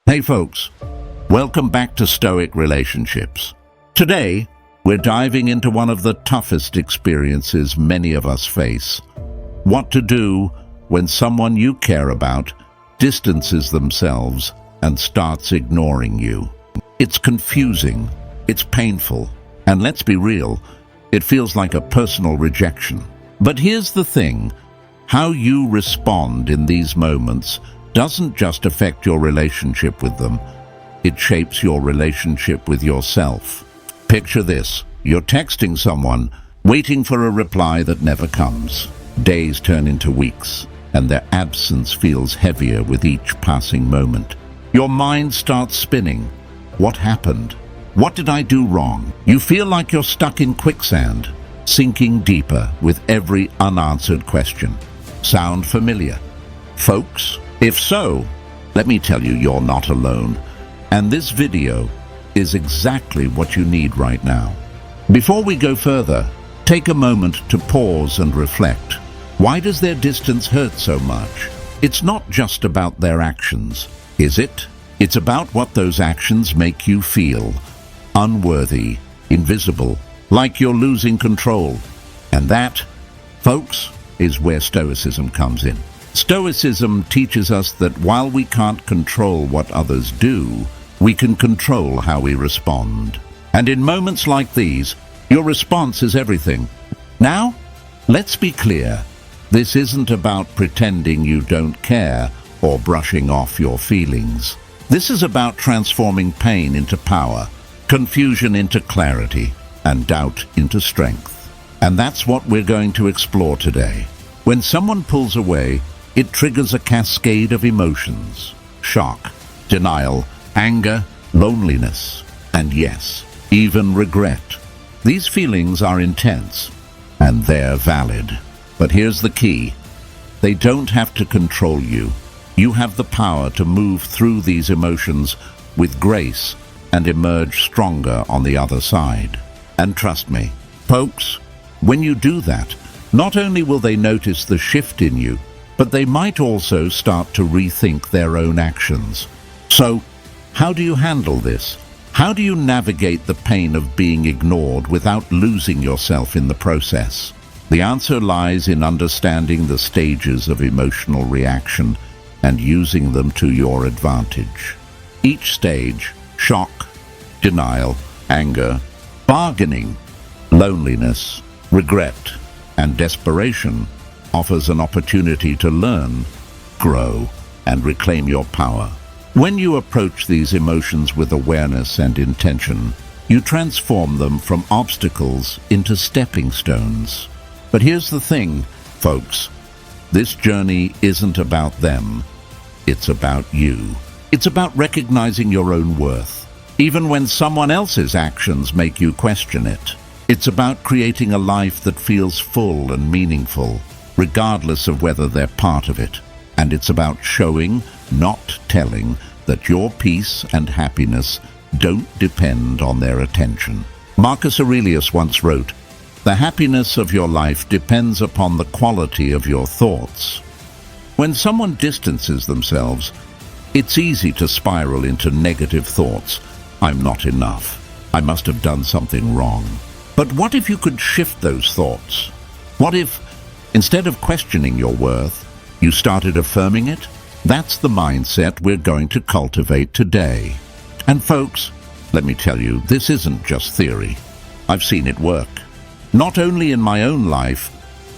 Hey folks, welcome back to Stoic Relationships. Today, we're diving into one of the toughest experiences many of us face. What to do when someone you care about distances themselves and starts ignoring you. It's confusing, it's painful, and let's be real, it feels like a personal rejection. But here's the thing, how you respond in these moments doesn't just affect your relationship with them, it shapes your relationship with yourself. Picture this, you're texting someone, waiting for a reply that never comes. Days turn into weeks, and their absence feels heavier with each passing moment. Your mind starts spinning. What happened? What did I do wrong? You feel like you're stuck in quicksand, sinking deeper with every unanswered question. Sound familiar, folks? If so, let me tell you, you're not alone. And this video is exactly what you need right now. Before we go further, take a moment to pause and reflect. Why does their distance hurt so much? It's not just about their actions, is it? It's about what those actions make you feel. Unworthy, invisible, like you're losing control. And that, folks, is where Stoicism comes in. Stoicism teaches us that while we can't control what others do, we can control how we respond. And in moments like these, your response is everything. Now, let's be clear. This isn't about pretending you don't care or brushing off your feelings. This is about transforming pain into power, confusion into clarity, and doubt into strength. And that's what we're going to explore today. When someone pulls away, it triggers a cascade of emotions: shock, denial, anger, loneliness, and yes, even regret. These feelings are intense, and they're valid. But here's the key. They don't have to control you. You have the power to move through these emotions with grace and emerge stronger on the other side. And trust me, folks, when you do that, not only will they notice the shift in you, but they might also start to rethink their own actions. So, how do you handle this? How do you navigate the pain of being ignored without losing yourself in the process? The answer lies in understanding the stages of emotional reaction and using them to your advantage. Each stage, shock, denial, anger, bargaining, loneliness, regret, and desperation, offers an opportunity to learn, grow, and reclaim your power. When you approach these emotions with awareness and intention, you transform them from obstacles into stepping stones. But here's the thing, folks, this journey isn't about them, it's about you. It's about recognizing your own worth, even when someone else's actions make you question it. It's about creating a life that feels full and meaningful, regardless of whether they're part of it. And it's about showing, not telling, that your peace and happiness don't depend on their attention. Marcus Aurelius once wrote, "The happiness of your life depends upon the quality of your thoughts." When someone distances themselves, it's easy to spiral into negative thoughts. I'm not enough. I must have done something wrong. But what if you could shift those thoughts? What if, instead of questioning your worth, you started affirming it? That's the mindset we're going to cultivate today. And folks, let me tell you, this isn't just theory. I've seen it work. Not only in my own life,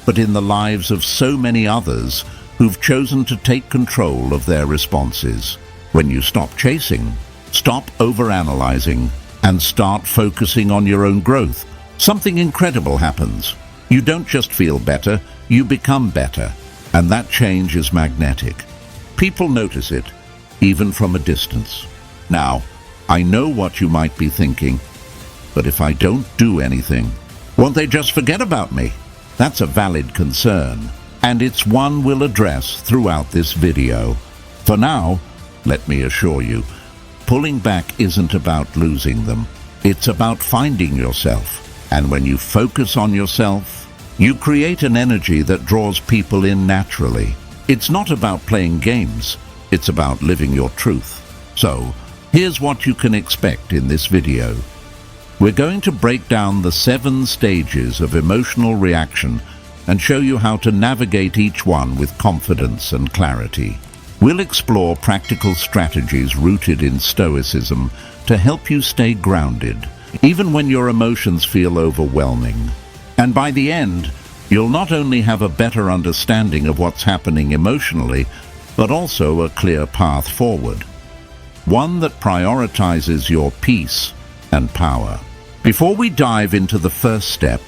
but in the lives of so many others who've chosen to take control of their responses. When you stop chasing, stop overanalyzing, and start focusing on your own growth, something incredible happens. You don't just feel better, you become better. And that change is magnetic. People notice it, even from a distance. Now, I know what you might be thinking, but if I don't do anything, won't they just forget about me? That's a valid concern, and it's one we'll address throughout this video. For now, let me assure you, pulling back isn't about losing them. It's about finding yourself. And when you focus on yourself, you create an energy that draws people in naturally. It's not about playing games, it's about living your truth. So, here's what you can expect in this video. We're going to break down the 7 stages of emotional reaction and show you how to navigate each one with confidence and clarity. We'll explore practical strategies rooted in Stoicism to help you stay grounded, even when your emotions feel overwhelming. And by the end, you'll not only have a better understanding of what's happening emotionally, but also a clear path forward. One that prioritizes your peace and power. Before we dive into the first step,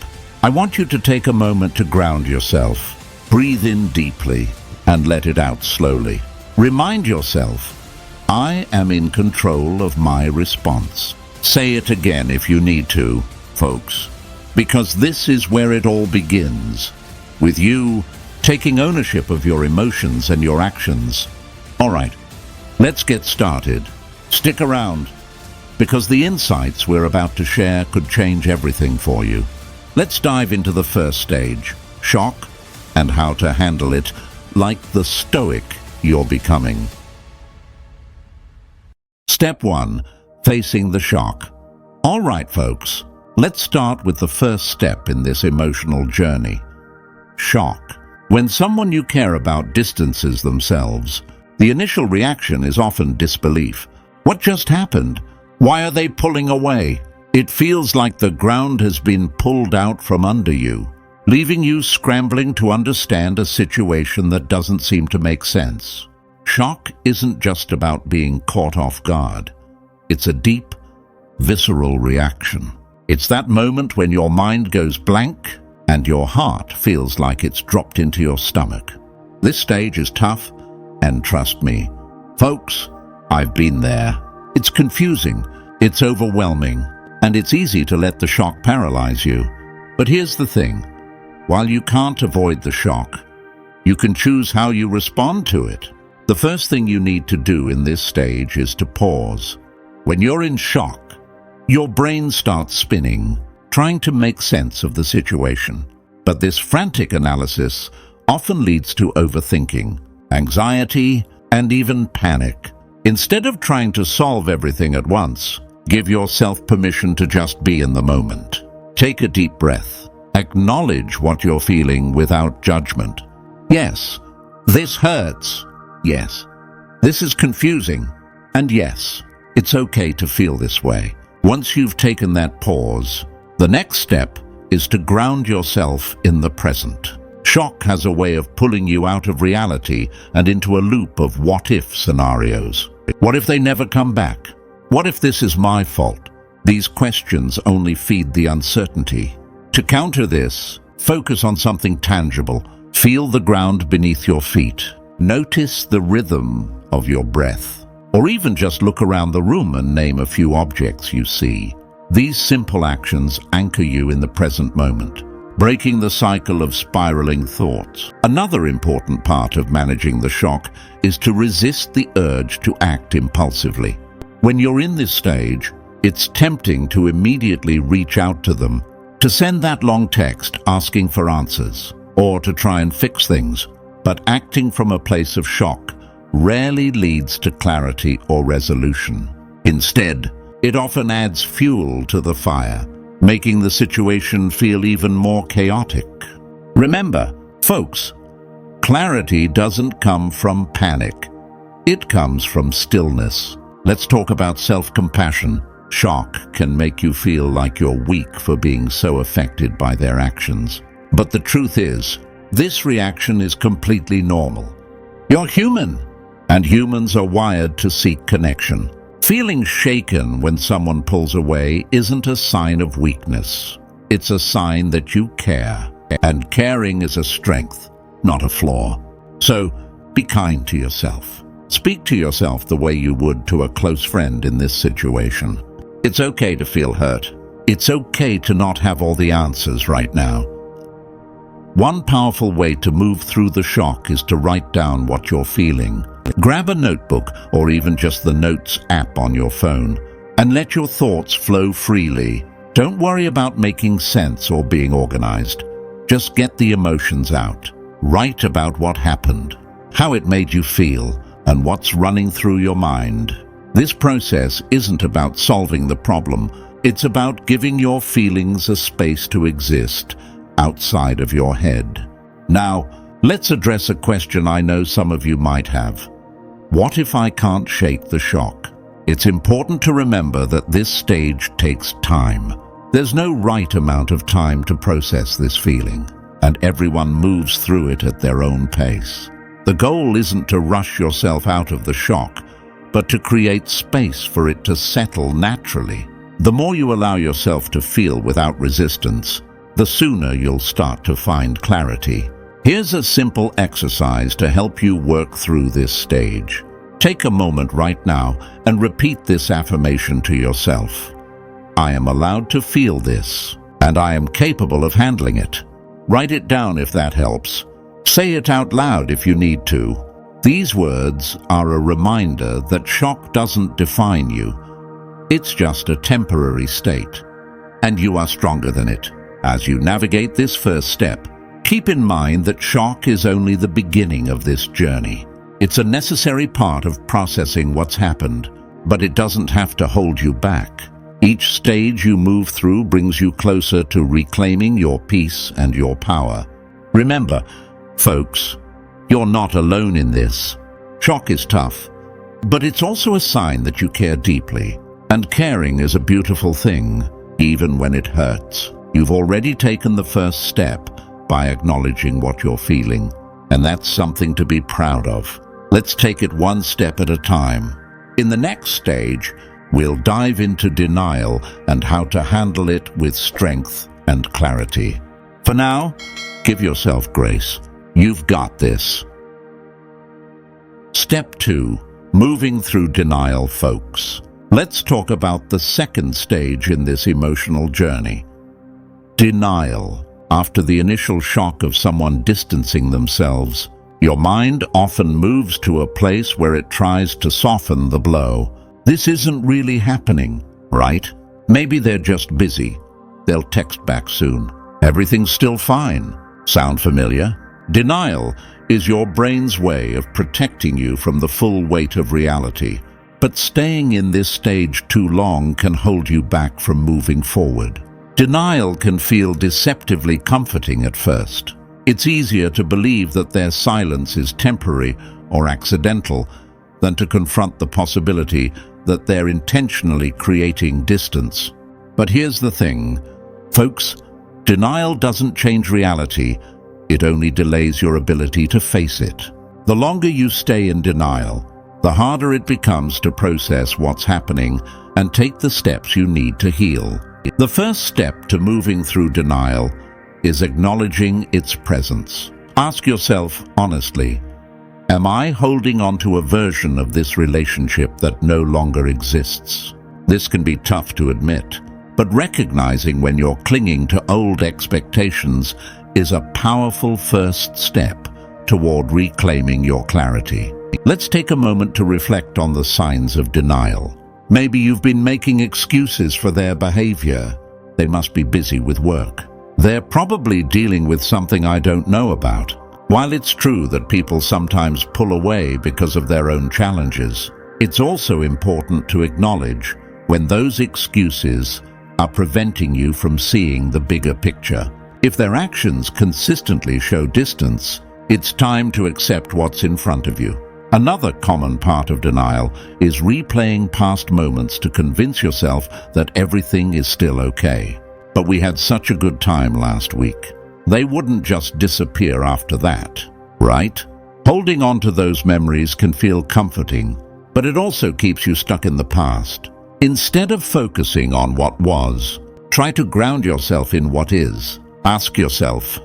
I want you to take a moment to ground yourself. Breathe in deeply and let it out slowly. Remind yourself, I am in control of my response. Say it again if you need to, folks, because this is where it all begins, with you taking ownership of your emotions and your actions. All right, let's get started. Stick around, because the insights we're about to share could change everything for you. Let's dive into the first stage, shock, and how to handle it like the Stoic you're becoming. Step 1. Facing the shock. All right, folks, let's start with the first step in this emotional journey. Shock. When someone you care about distances themselves, the initial reaction is often disbelief. What just happened? Why are they pulling away? It feels like the ground has been pulled out from under you, leaving you scrambling to understand a situation that doesn't seem to make sense. Shock isn't just about being caught off guard. It's a deep, visceral reaction. It's that moment when your mind goes blank and your heart feels like it's dropped into your stomach. This stage is tough, and trust me, folks, I've been there. It's confusing, it's overwhelming, and it's easy to let the shock paralyze you. But here's the thing. While you can't avoid the shock, you can choose how you respond to it. The first thing you need to do in this stage is to pause. When you're in shock, your brain starts spinning, trying to make sense of the situation. But this frantic analysis often leads to overthinking, anxiety, and even panic. Instead of trying to solve everything at once, give yourself permission to just be in the moment. Take a deep breath. Acknowledge what you're feeling without judgment. Yes, this hurts. Yes, this is confusing. And yes, it's okay to feel this way. Once you've taken that pause, the next step is to ground yourself in the present. Shock has a way of pulling you out of reality and into a loop of what-if scenarios. What if they never come back? What if this is my fault? These questions only feed the uncertainty. To counter this, focus on something tangible. Feel the ground beneath your feet. Notice the rhythm of your breath. Or even just look around the room and name a few objects you see. These simple actions anchor you in the present moment, breaking the cycle of spiraling thoughts. Another important part of managing the shock is to resist the urge to act impulsively. When you're in this stage, it's tempting to immediately reach out to them, to send that long text asking for answers, or to try and fix things. But acting from a place of shock rarely leads to clarity or resolution. Instead, it often adds fuel to the fire, making the situation feel even more chaotic. Remember, folks, clarity doesn't come from panic. It comes from stillness. Let's talk about self-compassion. Shock can make you feel like you're weak for being so affected by their actions. But the truth is, this reaction is completely normal. You're human, and humans are wired to seek connection. Feeling shaken when someone pulls away isn't a sign of weakness. It's a sign that you care, and caring is a strength, not a flaw. So, be kind to yourself. Speak to yourself the way you would to a close friend in this situation. It's okay to feel hurt. It's okay to not have all the answers right now. One powerful way to move through the shock is to write down what you're feeling. Grab a notebook or even just the Notes app on your phone and let your thoughts flow freely. Don't worry about making sense or being organized. Just get the emotions out. Write about what happened, how it made you feel, and what's running through your mind. This process isn't about solving the problem. It's about giving your feelings a space to exist outside of your head. Now, let's address a question I know some of you might have. What if I can't shake the shock? It's important to remember that this stage takes time. There's no right amount of time to process this feeling, and everyone moves through it at their own pace. The goal isn't to rush yourself out of the shock, but to create space for it to settle naturally. The more you allow yourself to feel without resistance, the sooner you'll start to find clarity. Here's a simple exercise to help you work through this stage. Take a moment right now and repeat this affirmation to yourself. I am allowed to feel this, and I am capable of handling it. Write it down if that helps. Say it out loud if you need to. These words are a reminder that shock doesn't define you. It's just a temporary state, and you are stronger than it. As you navigate this first step, keep in mind that shock is only the beginning of this journey. It's a necessary part of processing what's happened, but it doesn't have to hold you back. Each stage you move through brings you closer to reclaiming your peace and your power. Remember, folks, you're not alone in this. Shock is tough, but it's also a sign that you care deeply. And caring is a beautiful thing, even when it hurts. You've already taken the first step by acknowledging what you're feeling, and that's something to be proud of. Let's take it one step at a time. In the next stage, we'll dive into denial and how to handle it with strength and clarity. For now, give yourself grace. You've got this. Step 2. Moving through denial, folks. Let's talk about the second stage in this emotional journey. Denial. After the initial shock of someone distancing themselves, your mind often moves to a place where it tries to soften the blow. This isn't really happening, right? Maybe they're just busy. They'll text back soon. Everything's still fine. Sound familiar? Denial is your brain's way of protecting you from the full weight of reality. But staying in this stage too long can hold you back from moving forward. Denial can feel deceptively comforting at first. It's easier to believe that their silence is temporary or accidental than to confront the possibility that they're intentionally creating distance. But here's the thing, folks, denial doesn't change reality, it only delays your ability to face it. The longer you stay in denial, the harder it becomes to process what's happening and take the steps you need to heal. The first step to moving through denial is acknowledging its presence. Ask yourself honestly, am I holding on to a version of this relationship that no longer exists? This can be tough to admit, but recognizing when you're clinging to old expectations is a powerful first step toward reclaiming your clarity. Let's take a moment to reflect on the signs of denial. Maybe you've been making excuses for their behavior. They must be busy with work. They're probably dealing with something I don't know about. While it's true that people sometimes pull away because of their own challenges, it's also important to acknowledge when those excuses are preventing you from seeing the bigger picture. If their actions consistently show distance, it's time to accept what's in front of you. Another common part of denial is replaying past moments to convince yourself that everything is still okay. But we had such a good time last week. They wouldn't just disappear after that, right? Holding on to those memories can feel comforting, but it also keeps you stuck in the past. Instead of focusing on what was, try to ground yourself in what is. Ask yourself,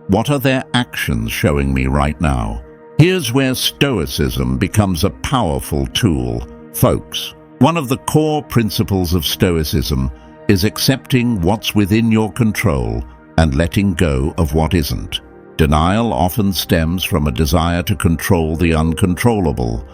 what are their actions showing me right now? Here's where Stoicism becomes a powerful tool. Folks, one of the core principles of Stoicism is accepting what's within your control and letting go of what isn't. Denial often stems from a desire to control the uncontrollable,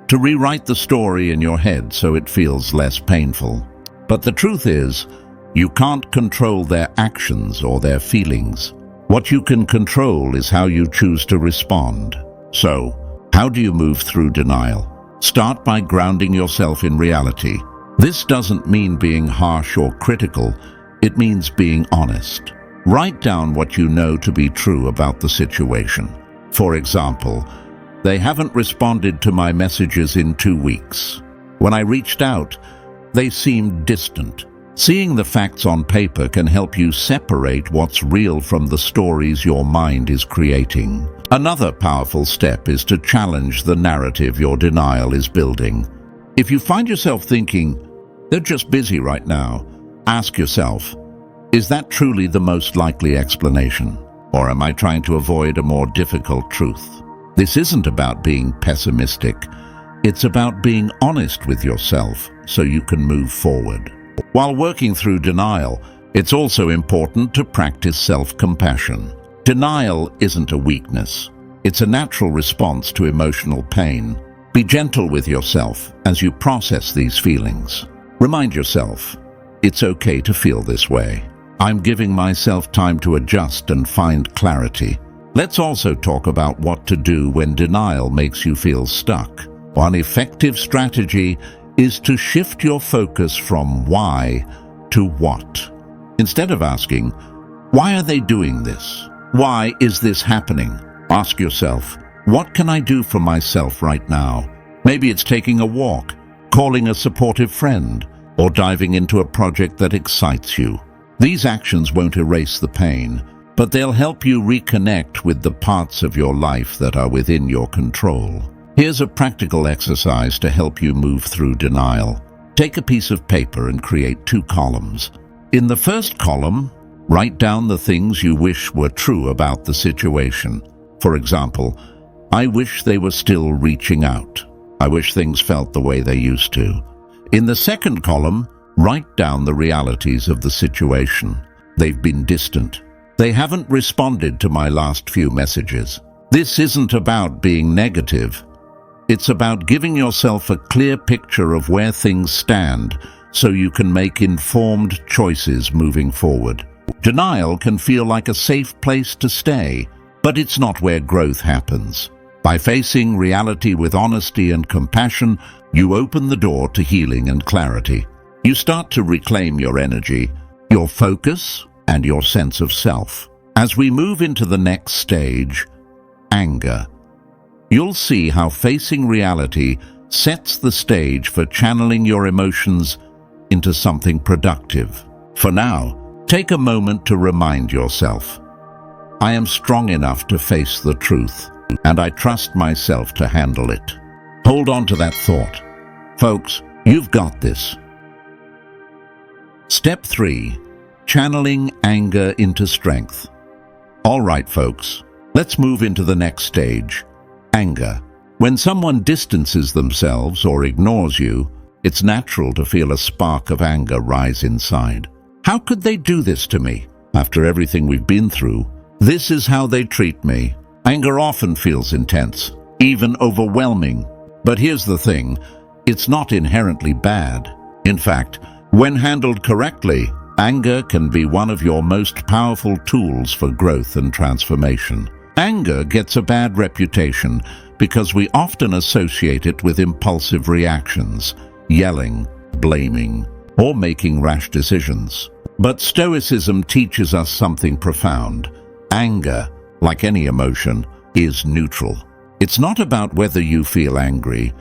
to rewrite the story in your head so it feels less painful. But the truth is, you can't control their actions or their feelings. What you can control is how you choose to respond. So, how do you move through denial? Start by grounding yourself in reality. This doesn't mean being harsh or critical. It means being honest. Write down what you know to be true about the situation. For example, they haven't responded to my messages in 2 weeks. When I reached out, they seemed distant. Seeing the facts on paper can help you separate what's real from the stories your mind is creating. Another powerful step is to challenge the narrative your denial is building. If you find yourself thinking, "They're just busy right now," ask yourself, is that truly the most likely explanation? Or am I trying to avoid a more difficult truth? This isn't about being pessimistic. It's about being honest with yourself so you can move forward. While working through denial, it's also important to practice self-compassion. Denial isn't a weakness. It's a natural response to emotional pain. Be gentle with yourself as you process these feelings. Remind yourself, it's okay to feel this way. I'm giving myself time to adjust and find clarity. Let's also talk about what to do when denial makes you feel stuck. One effective strategy is to shift your focus from why to what. Instead of asking, "Why are they doing this? Why is this happening?" Ask yourself, "What can I do for myself right now?" Maybe it's taking a walk, calling a supportive friend, or diving into a project that excites you. These actions won't erase the pain, but they'll help you reconnect with the parts of your life that are within your control. Here's a practical exercise to help you move through denial. Take a piece of paper and create 2 columns. In the first column, write down the things you wish were true about the situation. For example, "I wish they were still reaching out. I wish things felt the way they used to." In the second column, write down the realities of the situation. They've been distant. They haven't responded to my last few messages. This isn't about being negative. It's about giving yourself a clear picture of where things stand so you can make informed choices moving forward. Denial can feel like a safe place to stay, but it's not where growth happens. By facing reality with honesty and compassion, you open the door to healing and clarity. You start to reclaim your energy, your focus, and your sense of self. As we move into the next stage, anger, you'll see how facing reality sets the stage for channeling your emotions into something productive. For now, take a moment to remind yourself, "I am strong enough to face the truth, and I trust myself to handle it." Hold on to that thought. Folks, you've got this. Step 3. Channeling anger into strength. All right, folks, let's move into the next stage. Anger. When someone distances themselves or ignores you, it's natural to feel a spark of anger rise inside. How could they do this to me? After everything we've been through, this is how they treat me. Anger often feels intense, even overwhelming. But here's the thing, it's not inherently bad. In fact, when handled correctly, anger can be one of your most powerful tools for growth and transformation. Anger gets a bad reputation because we often associate it with impulsive reactions, yelling, blaming, or making rash decisions. But Stoicism teaches us something profound. Anger, like any emotion, is neutral. It's not about whether you feel angry,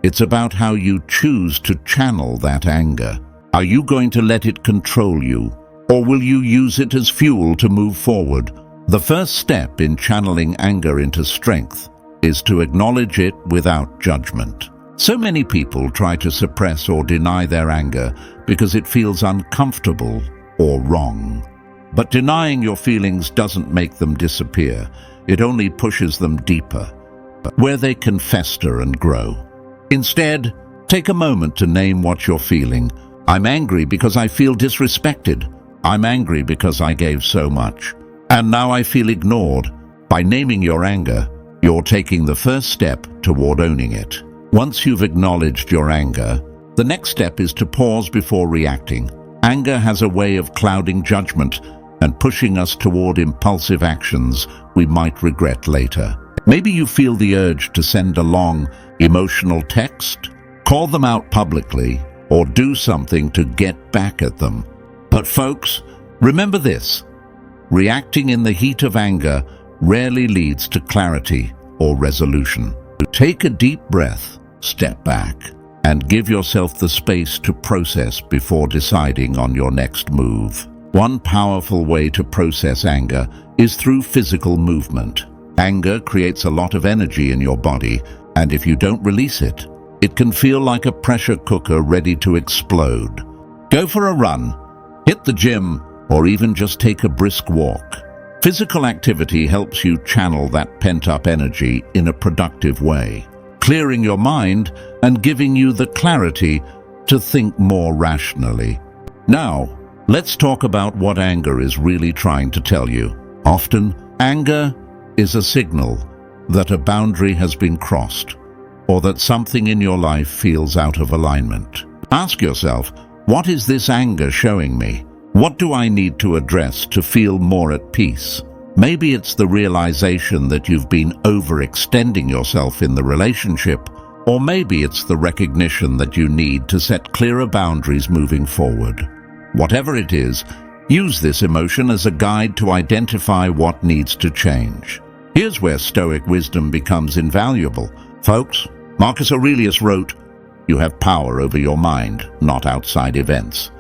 it's about how you choose to channel that anger. Are you going to let it control you, or will you use it as fuel to move forward? The first step in channeling anger into strength is to acknowledge it without judgment. So many people try to suppress or deny their anger because it feels uncomfortable or wrong. But denying your feelings doesn't make them disappear. It only pushes them deeper, where they can fester and grow. Instead, take a moment to name what you're feeling. I'm angry because I feel disrespected. I'm angry because I gave so much. And now I feel ignored. By naming your anger, you're taking the first step toward owning it. Once you've acknowledged your anger, the next step is to pause before reacting. Anger has a way of clouding judgment and pushing us toward impulsive actions we might regret later. Maybe you feel the urge to send a long, emotional text, call them out publicly, or do something to get back at them. But folks, remember this: reacting in the heat of anger rarely leads to clarity or resolution. Take a deep breath, step back, and give yourself the space to process before deciding on your next move. One powerful way to process anger is through physical movement. Anger creates a lot of energy in your body, and if you don't release it, it can feel like a pressure cooker ready to explode. Go for a run, hit the gym, or even just take a brisk walk. Physical activity helps you channel that pent-up energy in a productive way, clearing your mind and giving you the clarity to think more rationally. Now, let's talk about what anger is really trying to tell you. Often, anger is a signal that a boundary has been crossed, or that something in your life feels out of alignment. Ask yourself, what is this anger showing me? What do I need to address to feel more at peace? Maybe it's the realization that you've been overextending yourself in the relationship, or maybe it's the recognition that you need to set clearer boundaries moving forward. Whatever it is, use this emotion as a guide to identify what needs to change. Here's where Stoic wisdom becomes invaluable. Folks, Marcus Aurelius wrote, "You have power over your mind, not outside events."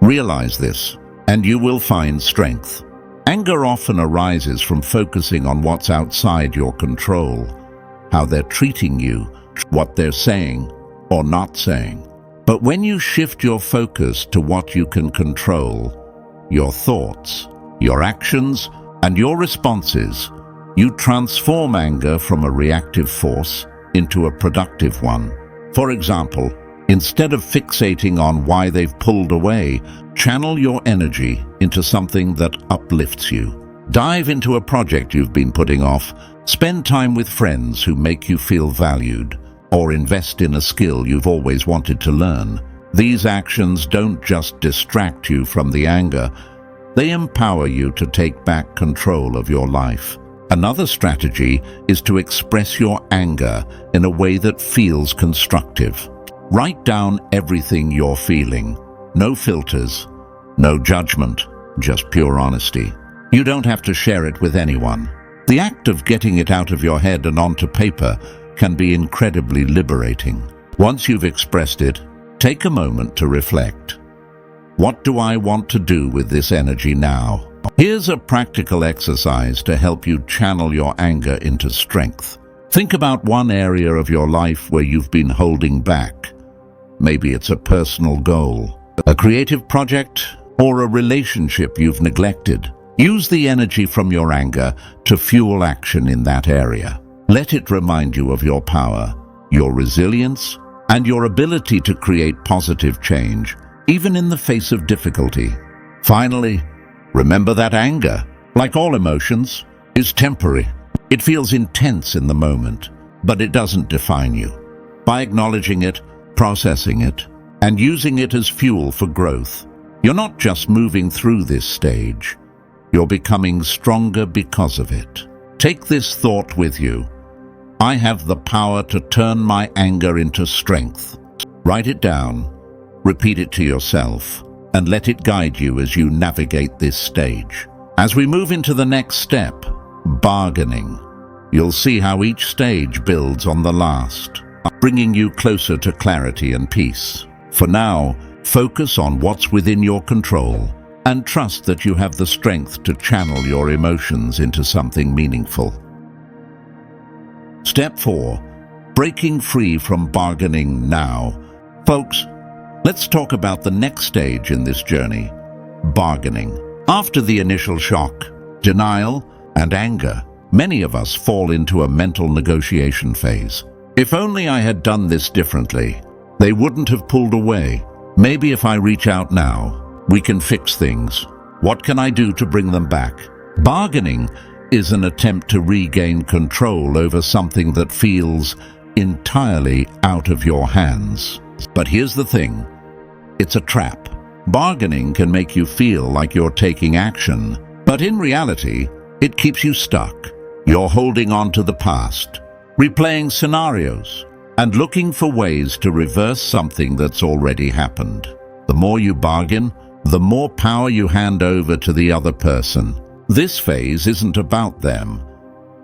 Realize this, and you will find strength. Anger often arises from focusing on what's outside your control, how they're treating you, what they're saying or not saying. But when you shift your focus to what you can control, your thoughts, your actions, and your responses, you transform anger from a reactive force into a productive one. For example, instead of fixating on why they've pulled away, channel your energy into something that uplifts you. Dive into a project you've been putting off, spend time with friends who make you feel valued, or invest in a skill you've always wanted to learn. These actions don't just distract you from the anger, they empower you to take back control of your life. Another strategy is to express your anger in a way that feels constructive. Write down everything you're feeling. No filters, no judgment, just pure honesty. You don't have to share it with anyone. The act of getting it out of your head and onto paper can be incredibly liberating. Once you've expressed it, take a moment to reflect. What do I want to do with this energy now? Here's a practical exercise to help you channel your anger into strength. Think about one area of your life where you've been holding back. Maybe it's a personal goal, a creative project, or a relationship you've neglected. Use the energy from your anger to fuel action in that area. Let it remind you of your power, your resilience, and your ability to create positive change, even in the face of difficulty. Finally, remember that anger, like all emotions, is temporary. It feels intense in the moment, but it doesn't define you. By acknowledging it, processing it, and using it as fuel for growth, you're not just moving through this stage, you're becoming stronger because of it. Take this thought with you. I have the power to turn my anger into strength. Write it down, repeat it to yourself, and let it guide you as you navigate this stage. As we move into the next step, bargaining, you'll see how each stage builds on the last, bringing you closer to clarity and peace. For now, focus on what's within your control and trust that you have the strength to channel your emotions into something meaningful. Step 4. Breaking free from bargaining now. Folks, let's talk about the next stage in this journey, bargaining. After the initial shock, denial, and anger, many of us fall into a mental negotiation phase. If only I had done this differently, they wouldn't have pulled away. Maybe if I reach out now, we can fix things. What can I do to bring them back? Bargaining is an attempt to regain control over something that feels entirely out of your hands. But here's the thing, it's a trap. Bargaining can make you feel like you're taking action, but in reality, it keeps you stuck. You're holding on to the past, replaying scenarios, and looking for ways to reverse something that's already happened. The more you bargain, the more power you hand over to the other person. This phase isn't about them.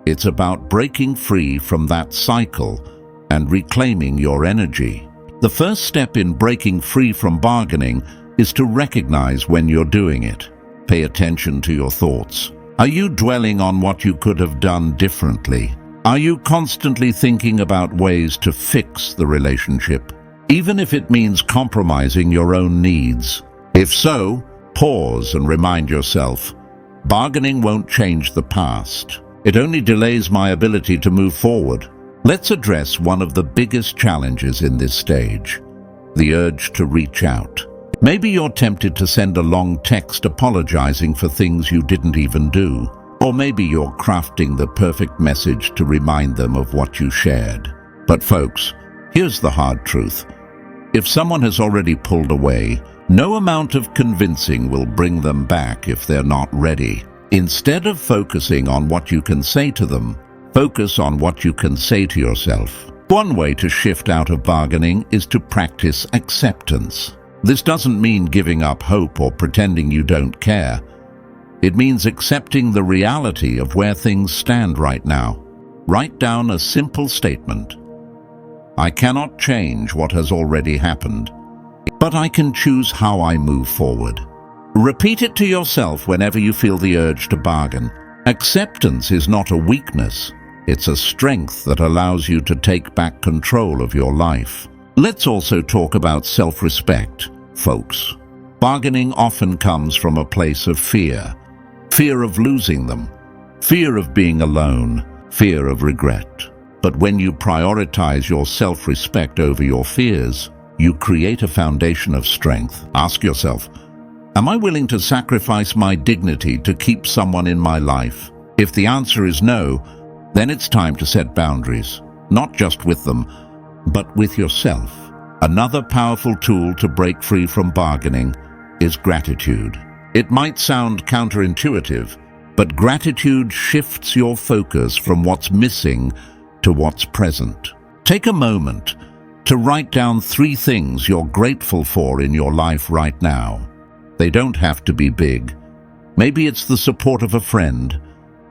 It's about breaking free from that cycle and reclaiming your energy. The first step in breaking free from bargaining is to recognize when you're doing it. Pay attention to your thoughts. Are you dwelling on what you could have done differently? Are you constantly thinking about ways to fix the relationship, even if it means compromising your own needs? If so, pause and remind yourself, bargaining won't change the past. It only delays my ability to move forward. Let's address one of the biggest challenges in this stage, the urge to reach out. Maybe you're tempted to send a long text apologizing for things you didn't even do. Or maybe you're crafting the perfect message to remind them of what you shared. But folks, here's the hard truth. If someone has already pulled away, no amount of convincing will bring them back if they're not ready. Instead of focusing on what you can say to them, focus on what you can say to yourself. One way to shift out of bargaining is to practice acceptance. This doesn't mean giving up hope or pretending you don't care. It means accepting the reality of where things stand right now. Write down a simple statement. I cannot change what has already happened, but I can choose how I move forward. Repeat it to yourself whenever you feel the urge to bargain. Acceptance is not a weakness. It's a strength that allows you to take back control of your life. Let's also talk about self-respect, folks. Bargaining often comes from a place of fear. Fear of losing them, fear of being alone, fear of regret. But when you prioritize your self-respect over your fears, you create a foundation of strength. Ask yourself, am I willing to sacrifice my dignity to keep someone in my life? If the answer is no, then it's time to set boundaries, not just with them, but with yourself. Another powerful tool to break free from bargaining is gratitude. It might sound counterintuitive, but gratitude shifts your focus from what's missing to what's present. Take a moment to write down 3 things you're grateful for in your life right now. They don't have to be big. Maybe it's the support of a friend,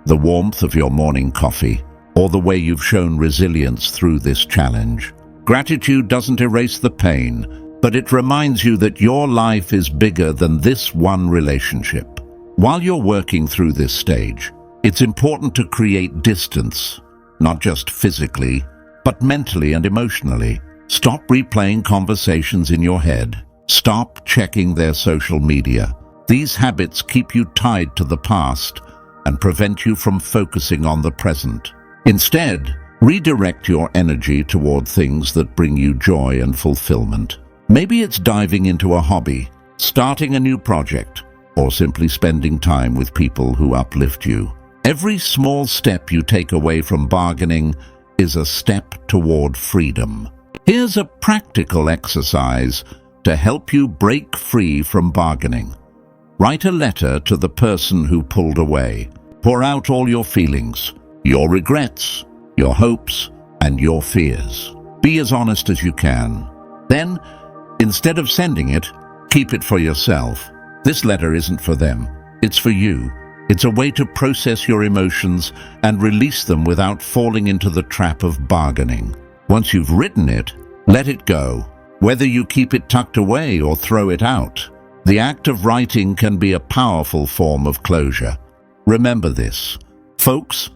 the warmth of your morning coffee, or the way you've shown resilience through this challenge. Gratitude doesn't erase the pain, but it reminds you that your life is bigger than this one relationship. While you're working through this stage, it's important to create distance, not just physically, but mentally and emotionally. Stop replaying conversations in your head. Stop checking their social media. These habits keep you tied to the past and prevent you from focusing on the present. Instead, redirect your energy toward things that bring you joy and fulfillment. Maybe it's diving into a hobby, starting a new project, or simply spending time with people who uplift you. Every small step you take away from bargaining is a step toward freedom. Here's a practical exercise to help you break free from bargaining. Write a letter to the person who pulled away. Pour out all your feelings, your regrets, your hopes, and your fears. Be as honest as you can. Then, instead of sending it, keep it for yourself. This letter isn't for them. It's for you. It's a way to process your emotions and release them without falling into the trap of bargaining. Once you've written it, let it go. Whether you keep it tucked away or throw it out, the act of writing can be a powerful form of closure. Remember this, folks,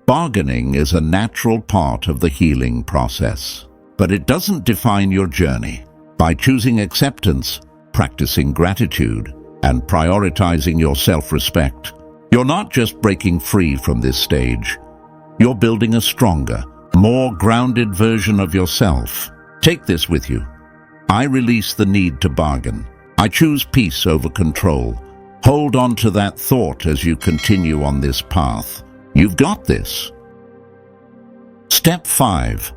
bargaining is a natural part of the healing process, but it doesn't define your journey. By choosing acceptance, practicing gratitude, and prioritizing your self-respect, you're not just breaking free from this stage, you're building a stronger, more grounded version of yourself. Take this with you. I release the need to bargain. I choose peace over control. Hold on to that thought as you continue on this path. You've got this. Step 5.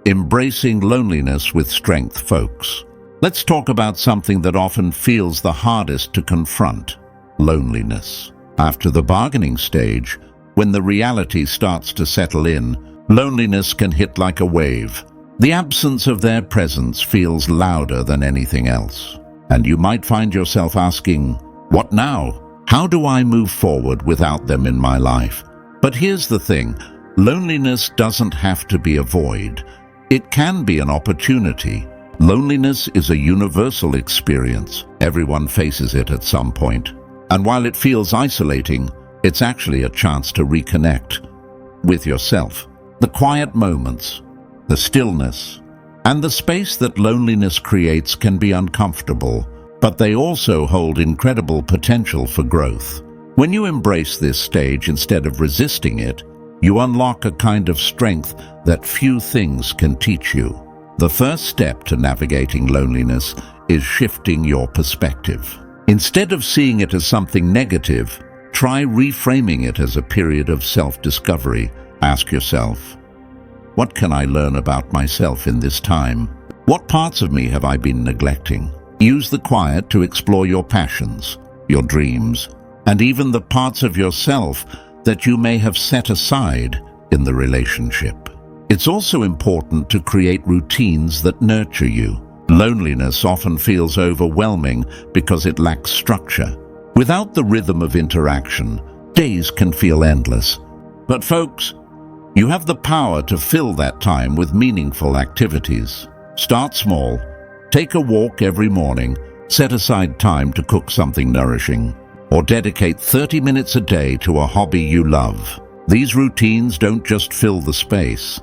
Embracing loneliness with strength, folks. Let's talk about something that often feels the hardest to confront: loneliness. After the bargaining stage, when the reality starts to settle in, loneliness can hit like a wave. The absence of their presence feels louder than anything else. And you might find yourself asking, what now? How do I move forward without them in my life? But here's the thing, loneliness doesn't have to be a void. It can be an opportunity. Loneliness is a universal experience. Everyone faces it at some point. And while it feels isolating, it's actually a chance to reconnect with yourself. The quiet moments, the stillness, and the space that loneliness creates can be uncomfortable, but they also hold incredible potential for growth. When you embrace this stage instead of resisting it, you unlock a kind of strength that few things can teach you. The first step to navigating loneliness is shifting your perspective. Instead of seeing it as something negative, try reframing it as a period of self-discovery. Ask yourself, what can I learn about myself in this time? What parts of me have I been neglecting? Use the quiet to explore your passions, your dreams, and even the parts of yourself that you may have set aside in the relationship. It's also important to create routines that nurture you. Loneliness often feels overwhelming because it lacks structure. Without the rhythm of interaction, days can feel endless. But folks, you have the power to fill that time with meaningful activities. Start small. Take a walk every morning. Set aside time to cook something nourishing. Or dedicate 30 minutes a day to a hobby you love. These routines don't just fill the space.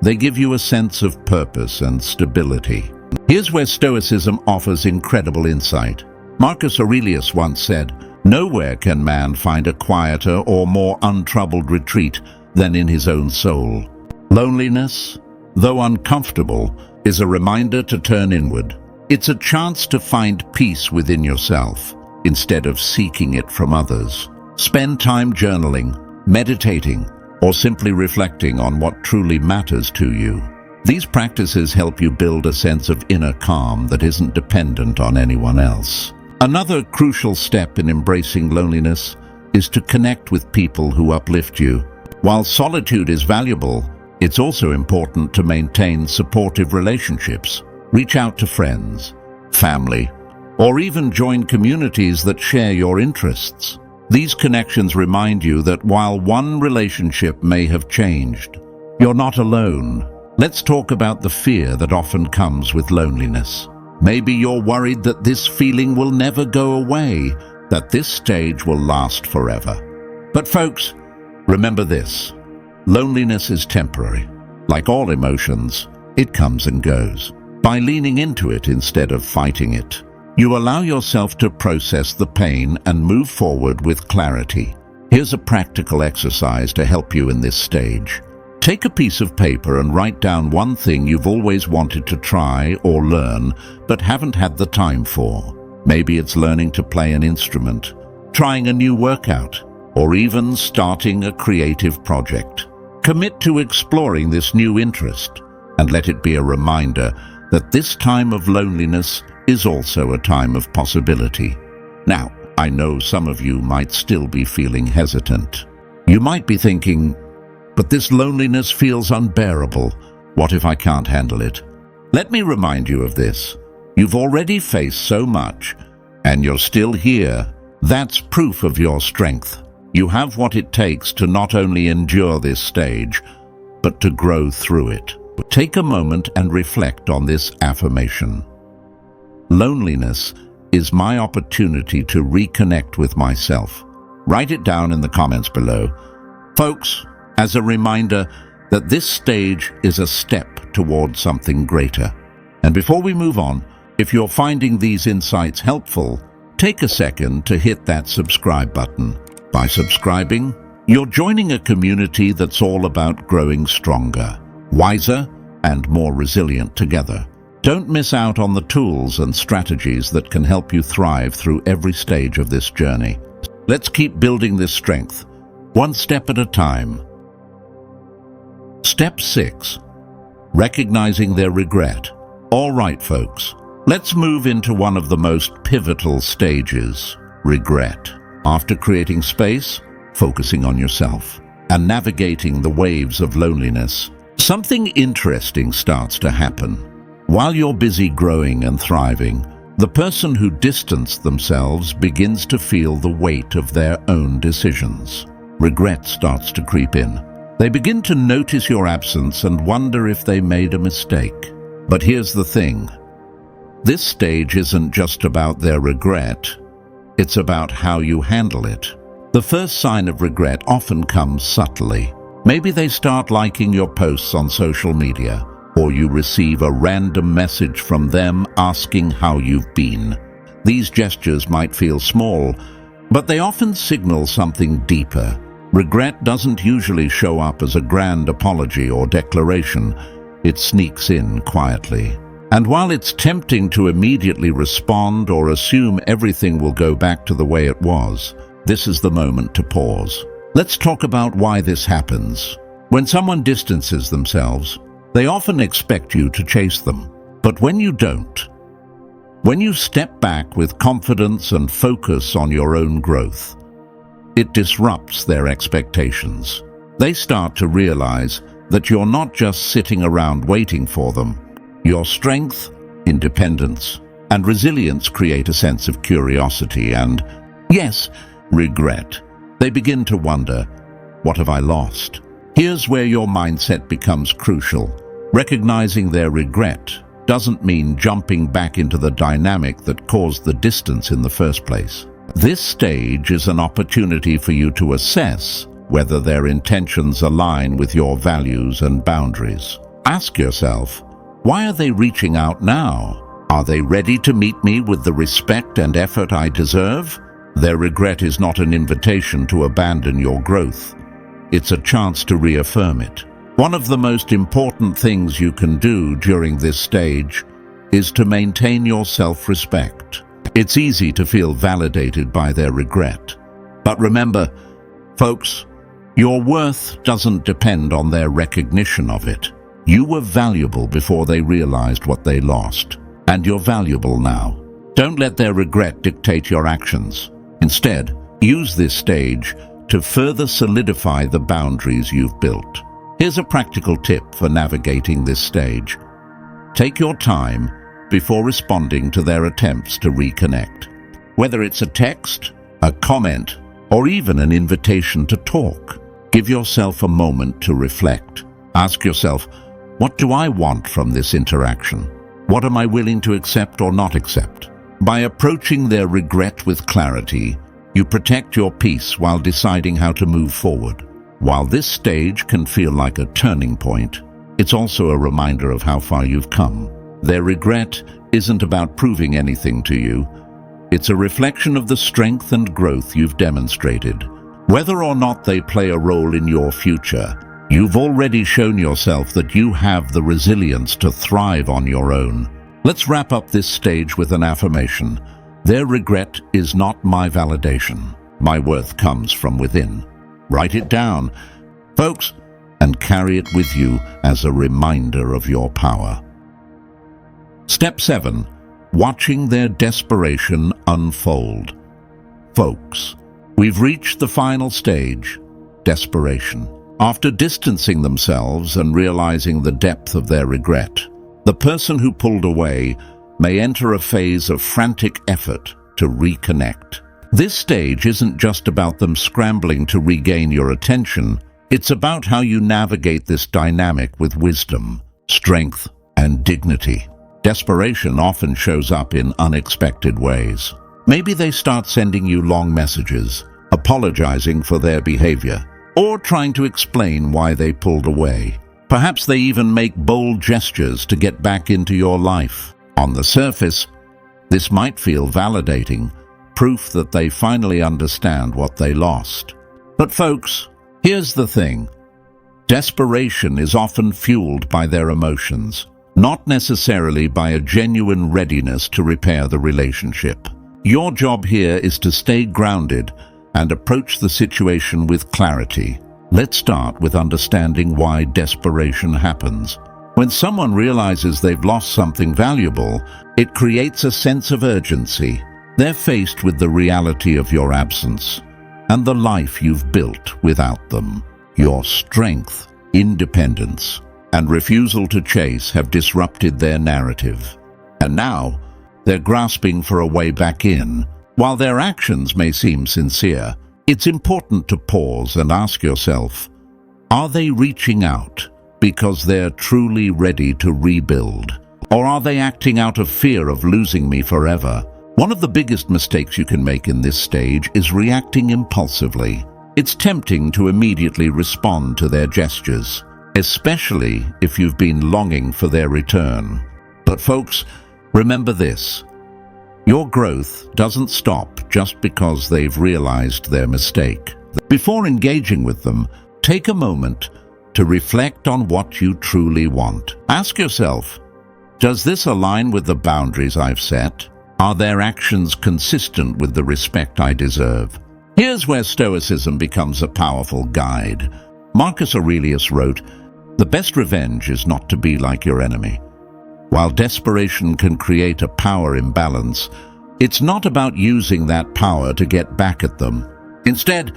They give you a sense of purpose and stability. Here's where Stoicism offers incredible insight. Marcus Aurelius once said, "Nowhere can man find a quieter or more untroubled retreat than in his own soul." Loneliness, though uncomfortable, is a reminder to turn inward. It's a chance to find peace within yourself, instead of seeking it from others. Spend time journaling, meditating, or simply reflecting on what truly matters to you. These practices help you build a sense of inner calm that isn't dependent on anyone else. Another crucial step in embracing loneliness is to connect with people who uplift you. While solitude is valuable, it's also important to maintain supportive relationships. Reach out to friends, family, or even join communities that share your interests. These connections remind you that while one relationship may have changed, you're not alone. Let's talk about the fear that often comes with loneliness. Maybe you're worried that this feeling will never go away, that this stage will last forever. But folks, remember this: loneliness is temporary. Like all emotions, it comes and goes. By leaning into it instead of fighting it, you allow yourself to process the pain and move forward with clarity. Here's a practical exercise to help you in this stage. Take a piece of paper and write down one thing you've always wanted to try or learn, but haven't had the time for. Maybe it's learning to play an instrument, trying a new workout, or even starting a creative project. Commit to exploring this new interest, and let it be a reminder that this time of loneliness is also a time of possibility. Now, I know some of you might still be feeling hesitant. You might be thinking, but this loneliness feels unbearable. What if I can't handle it? Let me remind you of this. You've already faced so much, and you're still here. That's proof of your strength. You have what it takes to not only endure this stage, but to grow through it. Take a moment and reflect on this affirmation. Loneliness is my opportunity to reconnect with myself. Write it down in the comments below. Folks, as a reminder that this stage is a step towards something greater. And before we move on, if you're finding these insights helpful, take a second to hit that subscribe button. By subscribing, you're joining a community that's all about growing stronger, wiser, and more resilient together. Don't miss out on the tools and strategies that can help you thrive through every stage of this journey. Let's keep building this strength, one step at a time. Step 6. Recognizing their regret. All right, folks, let's move into one of the most pivotal stages, regret. After creating space, focusing on yourself, and navigating the waves of loneliness, Something interesting starts to happen. While you're busy growing and thriving, the person who distanced themselves begins to feel the weight of their own decisions. Regret starts to creep in. They begin to notice your absence and wonder if they made a mistake. But here's the thing. This stage isn't just about their regret. It's about how you handle it. The first sign of regret often comes subtly. Maybe they start liking your posts on social media, or you receive a random message from them asking how you've been. These gestures might feel small, but they often signal something deeper. Regret doesn't usually show up as a grand apology or declaration. It sneaks in quietly. And while it's tempting to immediately respond or assume everything will go back to the way it was, this is the moment to pause. Let's talk about why this happens. When someone distances themselves, they often expect you to chase them. But when you don't, when you step back with confidence and focus on your own growth, it disrupts their expectations. They start to realize that you're not just sitting around waiting for them. Your strength, independence, and resilience create a sense of curiosity and, yes, regret. They begin to wonder, what have I lost? Here's where your mindset becomes crucial. Recognizing their regret doesn't mean jumping back into the dynamic that caused the distance in the first place. This stage is an opportunity for you to assess whether their intentions align with your values and boundaries. Ask yourself, why are they reaching out now? Are they ready to meet me with the respect and effort I deserve? Their regret is not an invitation to abandon your growth. It's a chance to reaffirm it. One of the most important things you can do during this stage is to maintain your self-respect. It's easy to feel validated by their regret. But remember, folks, your worth doesn't depend on their recognition of it. You were valuable before they realized what they lost, and you're valuable now. Don't let their regret dictate your actions. Instead, use this stage to further solidify the boundaries you've built. Here's a practical tip for navigating this stage. Take your time before responding to their attempts to reconnect. Whether it's a text, a comment, or even an invitation to talk, give yourself a moment to reflect. Ask yourself, what do I want from this interaction? What am I willing to accept or not accept? By approaching their regret with clarity, you protect your peace while deciding how to move forward. While this stage can feel like a turning point, it's also a reminder of how far you've come. Their regret isn't about proving anything to you. It's a reflection of the strength and growth you've demonstrated. Whether or not they play a role in your future, you've already shown yourself that you have the resilience to thrive on your own. Let's wrap up this stage with an affirmation. Their regret is not my validation. My worth comes from within. Write it down, folks, and carry it with you as a reminder of your power. Step 7. Watching their desperation unfold. Folks, we've reached the final stage, desperation. After distancing themselves and realizing the depth of their regret, the person who pulled away may enter a phase of frantic effort to reconnect. This stage isn't just about them scrambling to regain your attention. It's about how you navigate this dynamic with wisdom, strength, and dignity. Desperation often shows up in unexpected ways. Maybe they start sending you long messages, apologizing for their behavior, or trying to explain why they pulled away. Perhaps they even make bold gestures to get back into your life. On the surface, this might feel validating, proof that they finally understand what they lost. But folks, here's the thing. Desperation is often fueled by their emotions, not necessarily by a genuine readiness to repair the relationship. Your job here is to stay grounded and approach the situation with clarity. Let's start with understanding why desperation happens. When someone realizes they've lost something valuable, it creates a sense of urgency. They're faced with the reality of your absence and the life you've built without them. Your strength, independence, and refusal to chase have disrupted their narrative. And now, they're grasping for a way back in. While their actions may seem sincere, it's important to pause and ask yourself, are they reaching out because they're truly ready to rebuild? Or are they acting out of fear of losing me forever? One of the biggest mistakes you can make in this stage is reacting impulsively. It's tempting to immediately respond to their gestures, especially if you've been longing for their return. But folks, remember this. Your growth doesn't stop just because they've realized their mistake. Before engaging with them, take a moment to reflect on what you truly want. Ask yourself, does this align with the boundaries I've set? Are their actions consistent with the respect I deserve? Here's where Stoicism becomes a powerful guide. Marcus Aurelius wrote, "The best revenge is not to be like your enemy." While desperation can create a power imbalance, it's not about using that power to get back at them. Instead,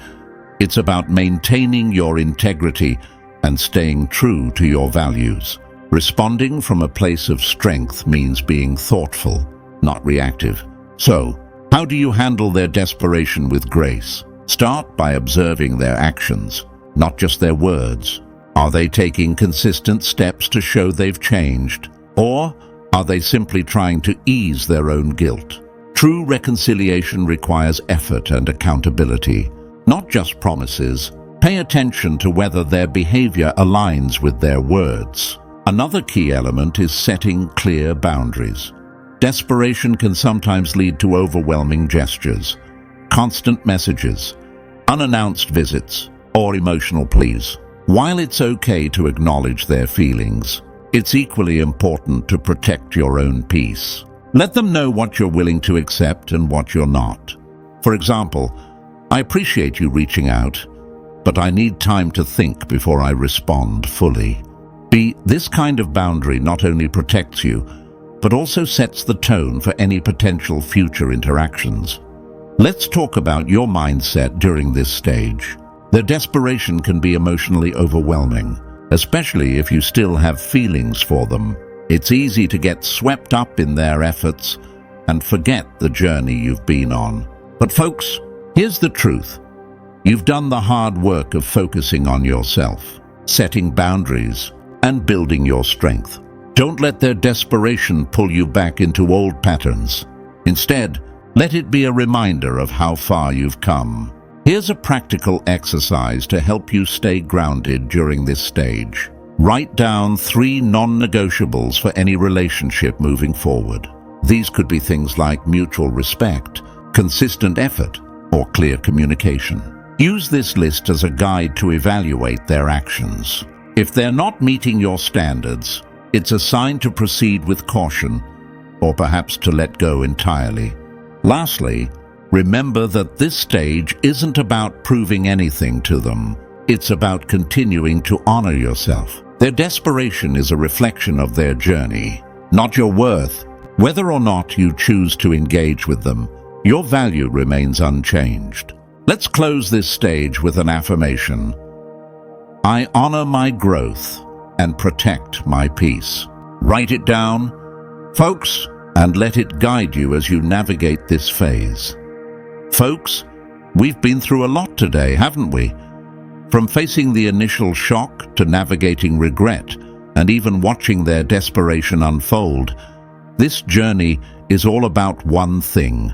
it's about maintaining your integrity and staying true to your values. Responding from a place of strength means being thoughtful, not reactive. So, how do you handle their desperation with grace? Start by observing their actions, not just their words. Are they taking consistent steps to show they've changed? Or are they simply trying to ease their own guilt? True reconciliation requires effort and accountability, not just promises. Pay attention to whether their behavior aligns with their words. Another key element is setting clear boundaries. Desperation can sometimes lead to overwhelming gestures, constant messages, unannounced visits, or emotional pleas. While it's okay to acknowledge their feelings, it's equally important to protect your own peace. Let them know what you're willing to accept and what you're not. For example, I appreciate you reaching out, but I need time to think before I respond fully. This kind of boundary not only protects you, but also sets the tone for any potential future interactions. Let's talk about your mindset during this stage. Their desperation can be emotionally overwhelming, especially if you still have feelings for them. It's easy to get swept up in their efforts and forget the journey you've been on. But folks, here's the truth. You've done the hard work of focusing on yourself, setting boundaries, and building your strength. Don't let their desperation pull you back into old patterns. Instead, let it be a reminder of how far you've come. Here's a practical exercise to help you stay grounded during this stage. Write down 3 non-negotiables for any relationship moving forward. These could be things like mutual respect, consistent effort, or clear communication. Use this list as a guide to evaluate their actions. If they're not meeting your standards, it's a sign to proceed with caution, or perhaps to let go entirely. Lastly, remember that this stage isn't about proving anything to them. It's about continuing to honor yourself. Their desperation is a reflection of their journey, not your worth. Whether or not you choose to engage with them, your value remains unchanged. Let's close this stage with an affirmation. I honor my growth and protect my peace. Write it down, folks, and let it guide you as you navigate this phase. Folks, we've been through a lot today, haven't we? From facing the initial shock to navigating regret and even watching their desperation unfold, this journey is all about one thing: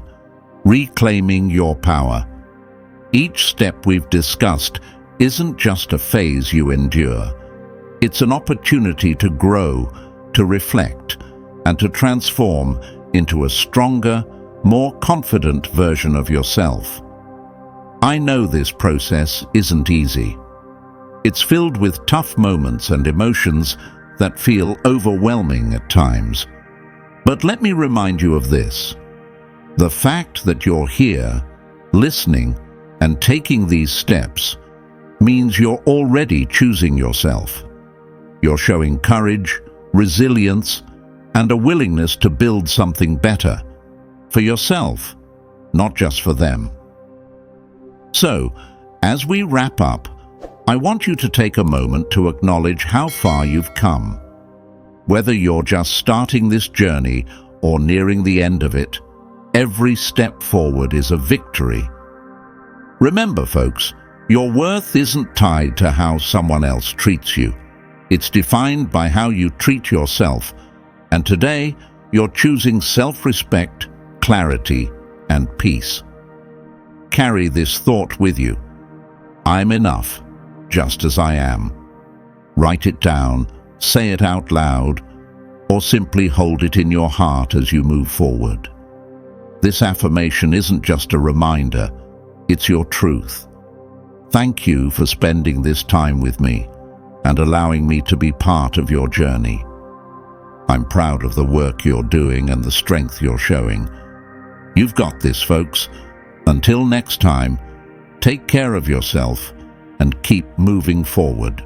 reclaiming your power. Each step we've discussed isn't just a phase you endure. It's an opportunity to grow, to reflect, and to transform into a stronger, more confident version of yourself. I know this process isn't easy. It's filled with tough moments and emotions that feel overwhelming at times. But let me remind you of this. The fact that you're here, listening, and taking these steps means you're already choosing yourself. You're showing courage, resilience, and a willingness to build something better for yourself, not just for them. So, as we wrap up, I want you to take a moment to acknowledge how far you've come. Whether you're just starting this journey or nearing the end of it, every step forward is a victory. Remember, folks, your worth isn't tied to how someone else treats you. It's defined by how you treat yourself, and today you're choosing self-respect, clarity, and peace. Carry this thought with you. I'm enough, just as I am. Write it down, say it out loud, or simply hold it in your heart as you move forward. This affirmation isn't just a reminder, it's your truth. Thank you for spending this time with me and allowing me to be part of your journey. I'm proud of the work you're doing and the strength you're showing. You've got this, folks. Until next time, take care of yourself and keep moving forward.